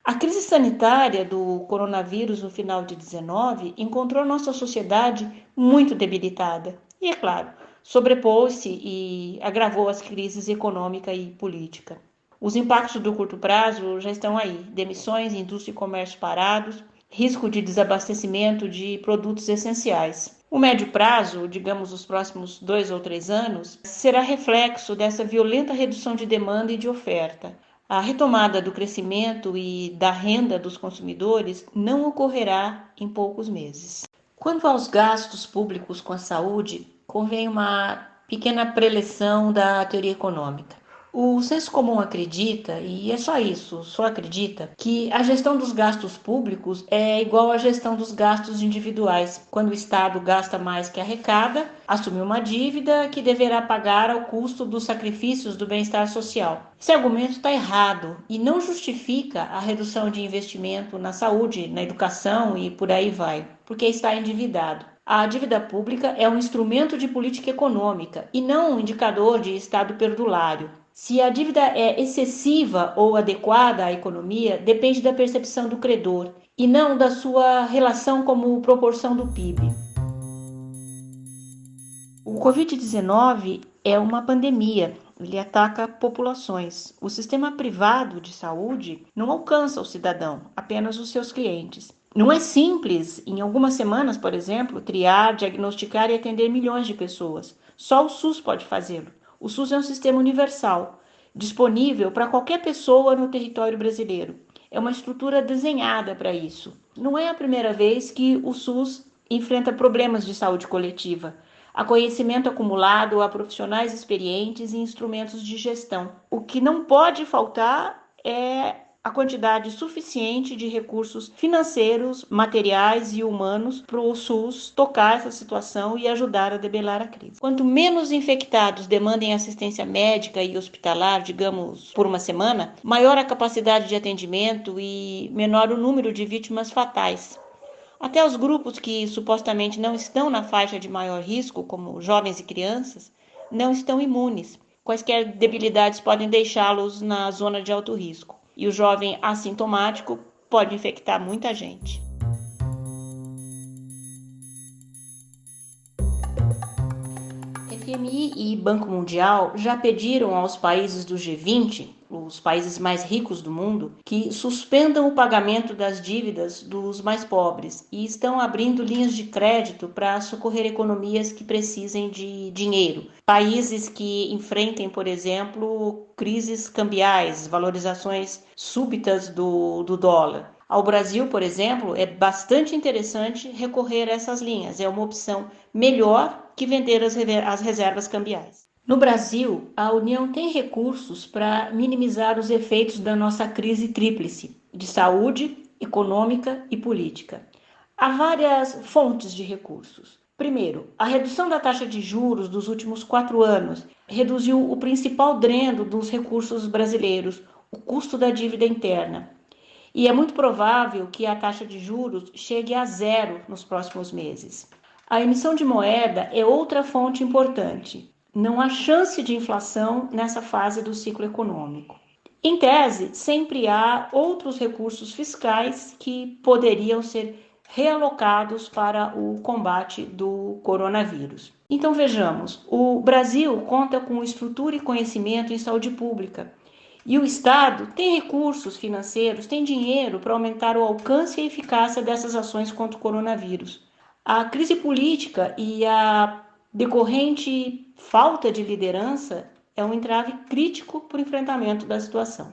A crise sanitária do coronavírus no final de 19 encontrou nossa sociedade muito debilitada e, é claro, sobrepôs-se e agravou as crises econômica e política. Os impactos do curto prazo já estão aí: demissões, indústria e comércio parados, risco de desabastecimento de produtos essenciais. O médio prazo, digamos os próximos 2 ou 3 anos, será reflexo dessa violenta redução de demanda e de oferta. A retomada do crescimento e da renda dos consumidores não ocorrerá em poucos meses. Quanto aos gastos públicos com a saúde, convém uma pequena preleção da teoria econômica. O senso comum acredita, e é só isso, só acredita, que a gestão dos gastos públicos é igual à gestão dos gastos individuais. Quando o Estado gasta mais que arrecada, assume uma dívida que deverá pagar ao custo dos sacrifícios do bem-estar social. Esse argumento está errado e não justifica a redução de investimento na saúde, na educação e por aí vai, porque está endividado. A dívida pública é um instrumento de política econômica e não um indicador de estado perdulário. Se a dívida é excessiva ou adequada à economia, depende da percepção do credor e não da sua relação como proporção do PIB. O Covid-19 é uma pandemia, ele ataca populações. O sistema privado de saúde não alcança o cidadão, apenas os seus clientes. Não é simples, em algumas semanas, por exemplo, triar, diagnosticar e atender milhões de pessoas. Só o SUS pode fazê-lo. O SUS é um sistema universal, disponível para qualquer pessoa no território brasileiro. É uma estrutura desenhada para isso. Não é a primeira vez que o SUS enfrenta problemas de saúde coletiva. Há conhecimento acumulado, há profissionais experientes e instrumentos de gestão. O que não pode faltar é a quantidade suficiente de recursos financeiros, materiais e humanos para o SUS tocar essa situação e ajudar a debelar a crise. Quanto menos infectados demandem assistência médica e hospitalar, digamos, por uma semana, maior a capacidade de atendimento e menor o número de vítimas fatais. Até os grupos que supostamente não estão na faixa de maior risco, como jovens e crianças, não estão imunes. Quaisquer debilidades podem deixá-los na zona de alto risco. E o jovem assintomático pode infectar muita gente. FMI e Banco Mundial já pediram aos países do G20, os países mais ricos do mundo, que suspendam o pagamento das dívidas dos mais pobres e estão abrindo linhas de crédito para socorrer economias que precisem de dinheiro. Países que enfrentem, por exemplo, crises cambiais, valorizações súbitas do dólar. Ao Brasil, por exemplo, é bastante interessante recorrer a essas linhas. É uma opção melhor que vender as reservas cambiais. No Brasil, a União tem recursos para minimizar os efeitos da nossa crise tríplice de saúde, econômica e política. Há várias fontes de recursos. Primeiro, a redução da taxa de juros dos últimos 4 anos reduziu o principal dreno dos recursos brasileiros, o custo da dívida interna. E é muito provável que a taxa de juros chegue a zero nos próximos meses. A emissão de moeda é outra fonte importante. Não há chance de inflação nessa fase do ciclo econômico. Em tese, sempre há outros recursos fiscais que poderiam ser realocados para o combate do coronavírus. Então vejamos, o Brasil conta com estrutura e conhecimento em saúde pública. E o Estado tem recursos financeiros, tem dinheiro para aumentar o alcance e a eficácia dessas ações contra o coronavírus. A crise política e a decorrente falta de liderança é um entrave crítico para o enfrentamento da situação.